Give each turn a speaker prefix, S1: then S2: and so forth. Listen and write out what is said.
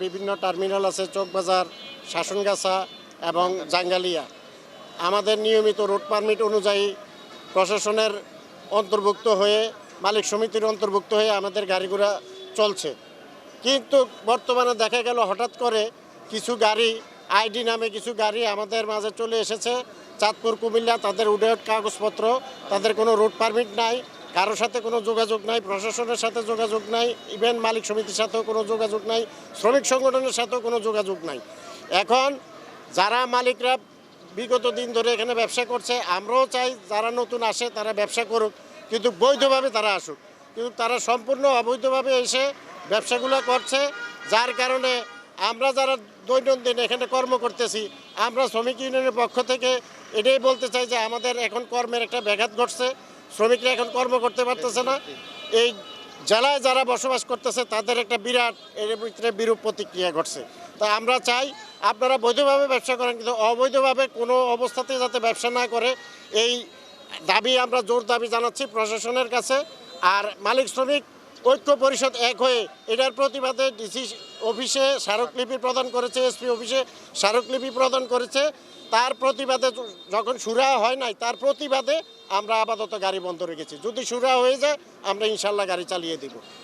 S1: বিভিন্ন টার্মিনাল আছে, চকবাজার, শাসনগাছা এবং জাঙ্গালিয়া। আমাদের নিয়মিত রুট পারমিট অনুযায়ী প্রশাসনের অন্তর্ভুক্ত হয়ে, মালিক সমিতির অন্তর্ভুক্ত হয়ে আমাদের গাড়িগুলো চলছে। কিন্তু বর্তমানে দেখা গেল হঠাৎ করে কিছু গাড়ি, আইডি নামে কিছু গাড়ি আমাদের মাঝে চলে এসেছে চাঁদপুর কুমিল্লা। তাদের উডেট কাগজপত্র, তাদের কোনো রুট পারমিট নাই, কারোর সাথে কোনো যোগাযোগ নাই, প্রশাসনের সাথে যোগাযোগ নাই, ইভেন মালিক সমিতির সাথেও কোনো যোগাযোগ নাই, শ্রমিক সংগঠনের সাথেও কোনো যোগাযোগ নাই। এখন যারা মালিকরা বিগত দিন ধরে এখানে ব্যবসা করছে, আমরাও চাই যারা নতুন আসে তারা ব্যবসা করুক, কিন্তু বৈধভাবে তারা আসুক। কিন্তু তারা সম্পূর্ণ অবৈধভাবে এসে ব্যবসাগুলো করছে, যার কারণে আমরা যারা দৈনন্দিন এখানে কর্ম করতেছি, আমরা শ্রমিক ইউনিয়নের পক্ষ থেকে এটাই বলতে চাই যে আমাদের এখন কর্মের একটা ব্যাঘাত ঘটছে। শ্রমিকরা এখন কর্ম করতে পারতেছে না। এই জেলায় যারা বসবাস করতেছে তাদের একটা বিরাট এর ভিতরে বিরূপ প্রতিক্রিয়া ঘটছে। তাই আমরা চাই আপনারা বৈধভাবে ব্যবসা করেন, কিন্তু অবৈধভাবে কোনো অবস্থাতে যাতে ব্যবসা না করে, এই দাবি আমরা জোর দাবি জানাচ্ছি প্রশাসনের কাছে। আর মালিক শ্রমিক ঐক্য পরিষদ এক হয়ে এটার প্রতিবাদে ডিসি অফিসে স্মারকলিপি প্রদান করেছে, এসপি অফিসে স্মারকলিপি প্রদান করেছে। তার প্রতিবাদে যখন সুরাহা হয় নাই, তার প্রতিবাদে আমরা আপাতত গাড়ি বন্ধ রেখেছি। যদি সুরাহা হয়ে যায় আমরা ইনশাল্লাহ গাড়ি চালিয়ে দিব।